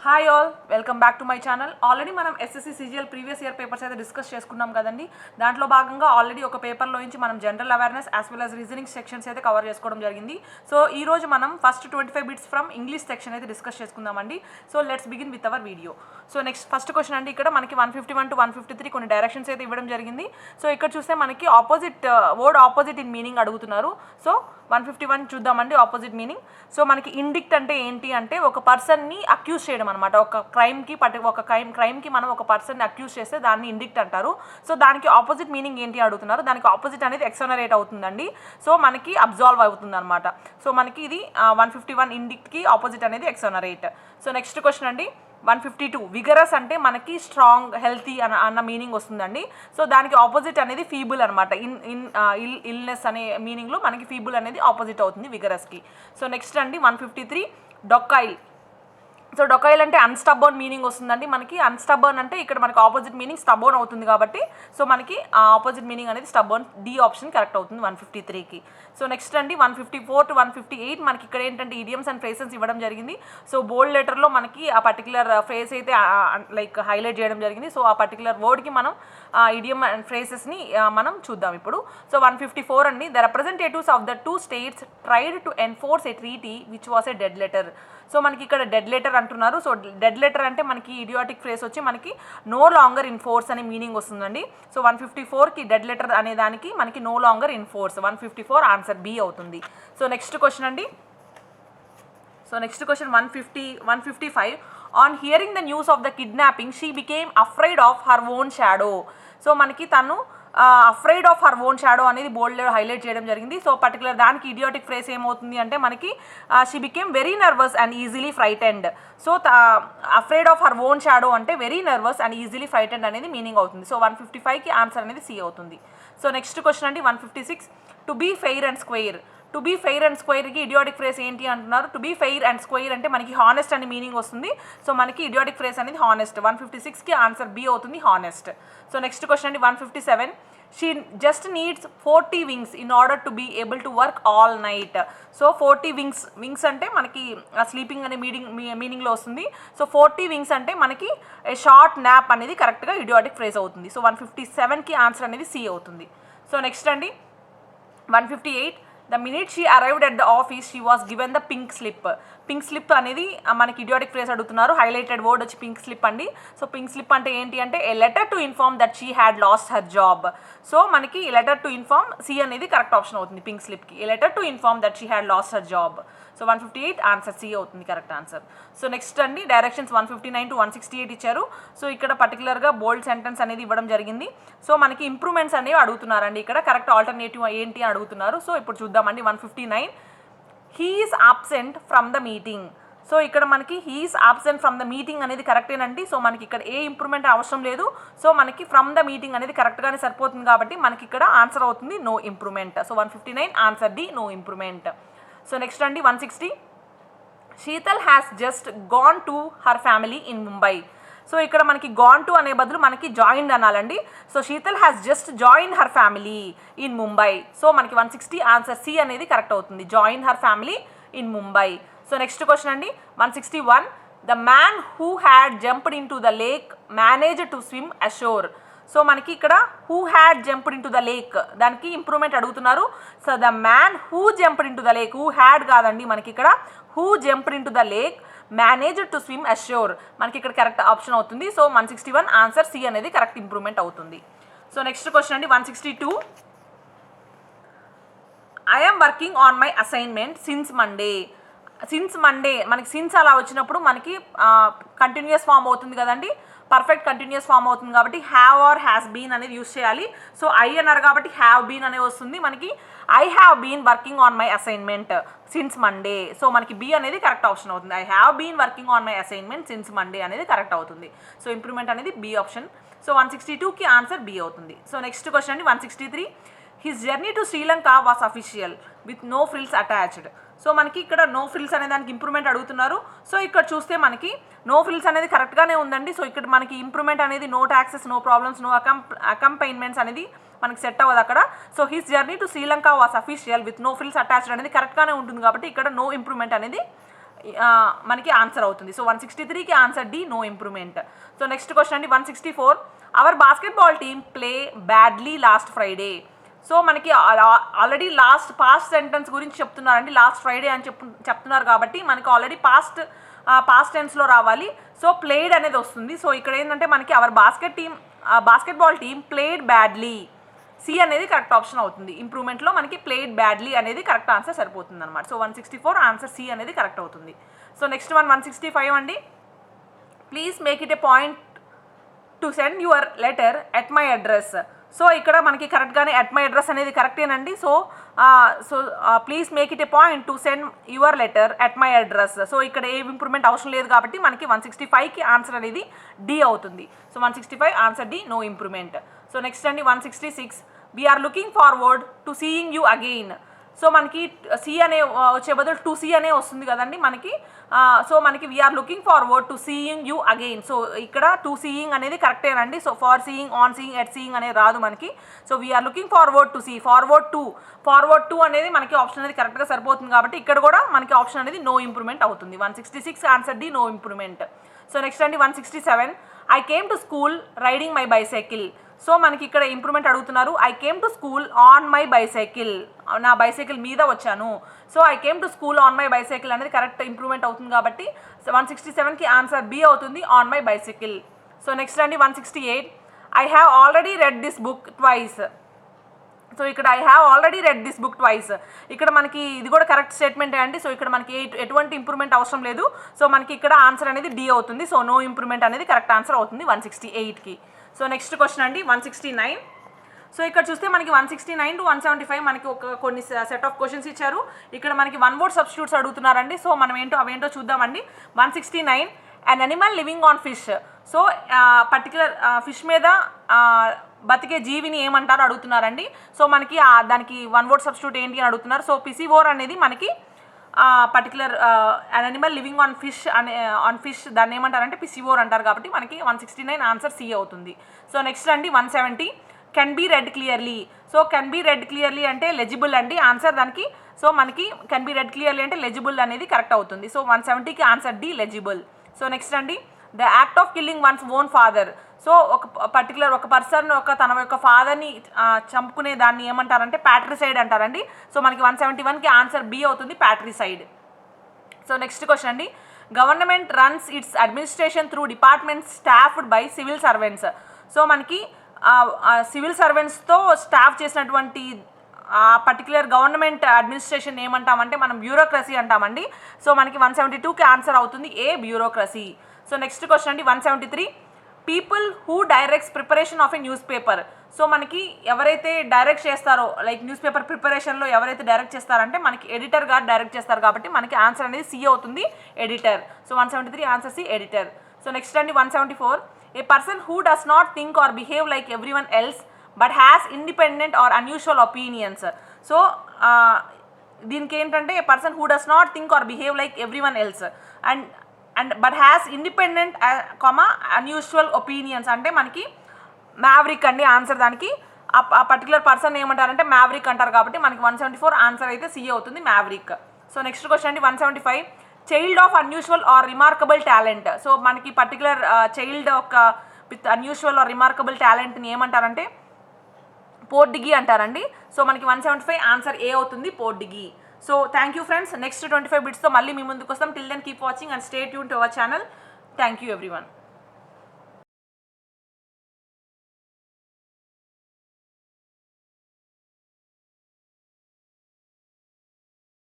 Hi all, welcome back to my channel. Already మనం SSC CGL previous year papers అయితే discuss చేసుకున్నాం కదండి. దాంట్లో భాగంగా ఆల్రెడీ ఒక పేపర్లో నుంచి మనం general awareness as well as reasoning sections అయితే కవర్ చేసుకోవడం జరిగింది. సో ఈ రోజు మనం first 25 bits from English section అయితే డిస్కస్ చేసుకుందామండి. So let's begin with our video. So next first question అండి, ఇక్కడ మనకి 151 to 153 కొన్ని డైరెక్షన్స్ అయితే ఇవ్వడం జరిగింది. సో ఇక్కడ చూస్తే మనకి వర్డ్ ఆపోజిట్ ఇన్ మీనింగ్ అడుగుతున్నారు. సో 151 చూద్దామండి ఆపోజిట్ మీనింగ్. సో మనకి ఇండిక్ట్ అంటే ఏంటి అంటే ఒక పర్సన్ని అక్యూజ్ చేయడం అనమాట. ఒక క్రైమ్కి మనం ఒక పర్సన్ని అక్యూజ్ చేస్తే దాన్ని ఇండిక్ట్ అంటారు. సో దానికి ఆపోజిట్ మీనింగ్ ఏంటి అడుగుతున్నారు. దానికి ఆపోజిట్ అనేది ఎక్సోనరేట్ అవుతుందండి. సో మనకి అబ్జాల్వ్ అవుతుంది అనమాట. సో మనకి ఇది 151 ఇండిక్ట్కి ఆపోజిట్ అనేది ఎక్సోనరేట్. సో నెక్స్ట్ క్వశ్చన్ అండి 152 విగరస్ అంటే మనకి స్ట్రాంగ్ హెల్తీ అన్న మీనింగ్ వస్తుందండి. సో దానికి ఆపోజిట్ అనేది ఫీబుల్ అనమాట. ఇల్నెస్ అనే మీనింగ్లో మనకి ఫీబుల్ అనేది ఆపోజిట్ అవుతుంది విగరస్కి. సో నెక్స్ట్ అండి 153 డొక్కాయిల్. సో డొకైల్ అంటే అన్స్టబర్న్ మీనింగ్ వస్తుందండి. మనకి అన్స్టబర్న్ అంటే ఇక్కడ మనకి ఆపోజిట్ మీనింగ్ స్టబర్న్ అవుతుంది కాబట్టి సో మనకి ఆపోజిట్ మీనింగ్ అనేది స్టబర్న్, డి ఆప్షన్ కరెక్ట్ అవుతుంది 153కి. సో నెక్స్ట్ అండి 154 to 158 మనకి ఇక్కడ ఏంటంటే ఇడియమ్స్ అండ్ ఫ్రేసెస్ ఇవ్వడం జరిగింది. సో బోల్డ్ లెటర్లో మనకి ఆ పర్టికులర్ ఫ్రేస్ అయితే లైక్ హైలైట్ చేయడం జరిగింది. సో ఆ పర్టికులర్ వర్డ్కి మనం ఇడియమ్ అండ్ ఫ్రేసెస్ని మనం చూద్దాం ఇప్పుడు. సో 154 అండి, the representatives of the two states tried to enforce a treaty which was a dead letter. So మనకి ఇక్కడ డెడ్ లెటర్ అంటున్నారు. సో డెడ్ లెటర్ అంటే మనకి ఇడియాటిక్ ఫ్రేస్ వచ్చి మనకి నో లాంగర్ ఇన్ ఫోర్స్ అనే మీనింగ్ వస్తుందండి. సో 154కి డెడ్ లెటర్ అనే దానికి మనకి no longer in force 154 answer B అవుతుంది. సో నెక్స్ట్ క్వశ్చన్ అండి. So next question 155 on hearing the news of the kidnapping she became afraid of her own shadow. So మనకి తను afraid of her own shadow అనేది bold highlight చేయడం జరిగింది. So particular దానికి idiomatic phrase ఏమవుతుంది అంటే మనకి she became very nervous and easily frightened. So afraid of her own shadow అంటే very nervous and easily frightened అనేది మీనింగ్ అవుతుంది. సో 155కి ఆన్సర్ అనేది సి అవుతుంది. సో నెక్స్ట్ క్వశ్చన్ అండి 156 to be fair and square. To be fair and స్క్వేర్కి idiomatic phrase ఏంటి అంటున్నారు. To be fair and square అంటే మనకి హానెస్ట్ అనే మీనింగ్ వస్తుంది. సో మనకి ఇడియాటిక్ ఫ్రేస్ అనేది హానెస్ట్ 156కి ఆన్సర్ బి అవుతుంది హానెస్ట్. సో నెక్స్ట్ క్వశ్చన్ అండి 157 she just needs 40 wings in order to be able to work all night. So 40 wings అంటే మనకి స్లీపింగ్ అనే మీనింగ్లో వస్తుంది. సో 40 వింగ్స్ అంటే మనకి షార్ట్ న్యాప్ అనేది కరెక్ట్గా ఇడియాటిక్ ఫ్రేస్ అవుతుంది. సో 157కి ఆన్సర్ అనేది సి అవుతుంది. సో నెక్స్ట్ అండి 158 the minute she arrived at the office she was given the pink slip. Pink slip అనేది మనకి ఇడియాటిక్ ఫ్రేస్ అడుగుతున్నారు. హైలైటెడ్ వర్డ్ వచ్చి పింక్ స్లిప్ అండి. సో పింక్ స్లిప్ అంటే ఏంటి అంటే a letter to inform that she had lost her job. So మనకి ఈ లెటర్ టు ఇన్ఫార్మ్ సి అనేది కరెక్ట్ ఆప్షన్ అవుతుంది పింక్ స్లిప్కి. A letter to inform that she had lost her job. So 158 answer C అవుతుంది correct answer. So next అండి directions 159 to 168 ఇచ్చారు. So ఇక్కడ పర్టికులర్గా బోల్డ్ సెంటెన్స్ అనేది ఇవ్వడం జరిగింది. సో మనకి ఇంప్రూవ్మెంట్స్ అనేవి అడుగుతున్నారండి. ఇక్కడ కరెక్ట్ ఆల్టర్నేటివ్ ఏంటి అని అడుగుతున్నారు. సో ఇప్పుడు చూద్దామండి 159 he is absent from the meeting. So ఇక్కడ మనకి he is absent from the meeting అనేది కరెక్టేనండి. సో మనకి ఇక్కడ ఏ ఇంప్రూవ్మెంట్ అవసరం లేదు. సో మనకి ఫ్రమ్ ద మీటింగ్ అనేది కరెక్ట్గానే సరిపోతుంది కాబట్టి మనకి ఇక్కడ ఆన్సర్ అవుతుంది no improvement. So 159 answer D no improvement. So next అండి 160 Sheetal has just gone to her family in Mumbai. So ఇక్కడ మనకి గాన్ టు అనే బదులు మనకి జాయిన్డ్ అనాలండి. So Sheetal has just join her family in Mumbai. So మనకి 160 ఆన్సర్ సి అనేది కరెక్ట్ అవుతుంది join her family in Mumbai. So next question అండి 161 the man who had jumped in to the lake managed to swim ashore. So మనకి ఇక్కడ who had jumped in to the lake దానికి improvement అడుగుతున్నారు. So the man who jumped in to the lake, who had కాదండి మనకి ఇక్కడ who jumped in to the lake managed to swim ashore మనకి ఇక్కడ correct option అవుతుంది. So 161 answer C అనేది correct improvement అవుతుంది. సో నెక్స్ట్ క్వశ్చన్ అండి 162 I am working on my assignment since Monday. Since Monday మనకి సిన్స్ అలా వచ్చినప్పుడు మనకి కంటిన్యూస్ ఫామ్ అవుతుంది కదండి. పర్ఫెక్ట్ కంటిన్యూస్ ఫామ్ అవుతుంది కాబట్టి హ్యావ్ ఆర్ హ్యాస్ బీన్ అనేది యూస్ చేయాలి. సో ఐ అన్నారు కాబట్టి హ్యావ్ బీన్ అనేది వస్తుంది మనకి. I have been working on my assignment since Monday. So మనకి బి అనేది కరెక్ట్ ఆప్షన్ అవుతుంది. I have been working on my assignment since Monday అనేది కరెక్ట్ అవుతుంది. సో ఇంప్రూవ్మెంట్ అనేది బి ఆప్షన్. సో 162కి ఆన్సర్ బి అవుతుంది. సో నెక్స్ట్ క్వశ్చన్ అండి 163 his journey to Sri Lanka was official with no frills attached. So మనకి ఇక్కడ no frills అనే దానికి ఇంప్రూవ్మెంట్ అడుగుతున్నారు. సో ఇక్కడ చూస్తే మనకి నో ఫ్రిల్స్ అనేది కరెక్ట్గానే ఉందండి. సో ఇక్కడ మనకి ఇంప్రూవ్మెంట్ అనేది no taxes, no problems, no accompaniments అనేది మనకి సెట్ అవ్వదు అక్కడ. So his journey to Sri Lanka was official with no frills attached అనేది కరెక్ట్గానే ఉంటుంది కాబట్టి ఇక్కడ నో ఇంప్రూవ్మెంట్ అనేది మనకి ఆన్సర్ అవుతుంది. సో 163కి answer D, no improvement. So next question అండి 164. Our basketball team play badly last Friday. So మనకి ఆల్రెడీ పాస్ట్ సెంటెన్స్ గురించి చెప్తున్నారండి, లాస్ట్ ఫ్రైడే అని చెప్తున్నారు కాబట్టి మనకి ఆల్రెడీ పాస్ట్ టెన్స్లో రావాలి. సో ప్లేడ్ అనేది వస్తుంది. సో ఇక్కడ ఏంటంటే మనకి our basketball team played badly, C అనేది కరెక్ట్ ఆప్షన్ అవుతుంది. ఇంప్రూవ్మెంట్లో మనకి ప్లేడ్ బ్యాడ్లీ అనేది కరెక్ట్ ఆన్సర్ సరిపోతుంది అనమాట. సో 164 ఆన్సర్ సి అనేది కరెక్ట్ అవుతుంది. సో నెక్స్ట్ 165 అండి. Please make it a point to send your letter at my address. So ఇక్కడ మనకి కరెక్ట్గానే ఎట్ మై అడ్రస్ అనేది కరెక్టేనండి. So please make it a point to send your letter at my address. So ఇక్కడ ఏ improvement అవసరం లేదు కాబట్టి మనకి 165కి ఆన్సర్ అనేది డి అవుతుంది. So 165 answer D, no improvement. So next అండి 166. We're looking forward to seeing you again. So మనకి సి అనే వచ్చే బదులు టు సి అనే వస్తుంది కదండి మనకి. సో మనకి we're looking forward to seeing you again. So ఇక్కడ టు సీయింగ్ అనేది కరెక్టేనండి. So for seeing, on seeing, at seeing అనేది రాదు మనకి. So we're looking forward to see, forward to అనేది మనకి ఆప్షన్ అనేది కరెక్ట్గా సరిపోతుంది కాబట్టి ఇక్కడ కూడా మనకి ఆప్షన్ అనేది నో ఇంప్రూవ్మెంట్ అవుతుంది. 166 answer D, no improvement. So next అండి 167. I came to school riding my bicycle. So మనకి ఇక్కడ ఇంప్రూవ్మెంట్ అడుగుతున్నారు. I came to school on my bicycle, నా బైసైకిల్ మీద వచ్చాను. So I came to school on my bicycle అనేది correct improvement అవుతుంది కాబట్టి 167కి ఆన్సర్ బి అవుతుంది, on my bicycle. So next అండి 168. I have already read this book twice. So ఇక్కడ I have already read this book twice, ఇక్కడ మనకి ఇది కూడా కరెక్ట్ స్టేట్మెంటే అండి. సో ఇక్కడ మనకి ఎటువంటి ఇంప్రూవ్మెంట్ అవసరం లేదు. సో మనకి ఇక్కడ ఆన్సర్ అనేది డి అవుతుంది. సో నో ఇంప్రూవ్మెంట్ అనేది కరెక్ట్ ఆన్సర్ అవుతుంది 168కి. సో నెక్స్ట్ క్వశ్చన్ అండి 169. సో ఇక్కడ చూస్తే మనకి 169 to 175 మనకి కొన్ని సెట్ ఆఫ్ క్వశ్చన్స్ ఇచ్చారు. ఇక్కడ మనకి వన్ వర్డ్ సబ్స్టిట్యూట్స్ అడుగుతున్నారండి. సో మనం అవేంటో చూద్దామండి. 169. అన్ animal living on fish. So particular fish మీద బతికే జీవిని ఏమంటారో అడుగుతున్నారండి. సో మనకి దానికి వన్ వర్డ్ సబ్స్టిట్యూట్ ఏంటి అని అడుగుతున్నారు. సో పిసివోర్ అనేది మనకి particular an animal living on fish దాన్ని ఏమంటారంటే పిసివోర్ అంటారు కాబట్టి మనకి 169 ఆన్సర్ సి అవుతుంది. సో నెక్స్ట్ అండి 170. Can be read clearly. So can be read clearly అంటే లెజిబుల్ అండి ఆన్సర్ దానికి. సో మనకి కెన్ బీ రెడ్ క్లియర్లీ అంటే లెజిబుల్ అనేది కరెక్ట్ అవుతుంది. సో 170కి answer D, legible. So next అండి the act of killing one's own father. So ఒక పర్సన్ తన యొక్క ఫాదర్ని చంపుకునే దాన్ని ఏమంటారంటే ప్యాట్రిసైడ్ అంటారండి. సో మనకి 171కి ఆన్సర్ బి అవుతుంది, ప్యాట్రిసైడ్. సో నెక్స్ట్ క్వశ్చన్ అండి. Government runs its administration through departments staffed by civil servants. So మనకి సివిల్ సర్వెంట్స్తో స్టాఫ్ చేసినటువంటి పర్టికులర్ గవర్నమెంట్ అడ్మినిస్ట్రేషన్ ఏమంటామంటే మనం బ్యూరోక్రసీ అంటామండి. సో మనకి 172కి ఆన్సర్ అవుతుంది A, bureaucracy. So next question అండి 173. People who directs preparation of a newspaper. So మనకి ఎవరైతే డైరెక్ట్ చేస్తారో లైక్ న్యూస్ పేపర్ ప్రిపరేషన్లో ఎవరైతే డైరెక్ట్ చేస్తారంటే మనకి ఎడిటర్ గారు డైరెక్ట్ చేస్తారు కాబట్టి మనకి ఆన్సర్ అనేది సి అవుతుంది, editor. So 173 answer C, editor. So next అండి 174. A person who does not think or behave like everyone else but has independent or unusual opinions. So దీనికి ఏంటంటే a person who does not think or behave like everyone else and but has independent unusual opinions అంటే మనకి maverick అండి answer దానికి. ఆ particular person ఏమంటారంటే maverick అంటారు కాబట్టి మనకి 174 ఆన్సర్ అయితే సి అవుతుంది, మ్యావరిక్. సో నెక్స్ట్ క్వశ్చన్ అండి 175. Child of unusual or remarkable talent. So మనకి పర్టికులర్ చైల్డ్ ఒక విత్ అన్యూజువల్ ఆర్ రిమార్కబుల్ టాలెంట్ని ఏమంటారంటే పోర్డిగి అంటారండి. సో మనకి 175 ఆన్సర్ ఏ అవుతుంది, prodigy. So thank you friends. Next 25 బిట్స్తో మళ్ళీ మీ ముందుకు వస్తాం. Till then keep watching and stay tune to our channel. Thank you everyone.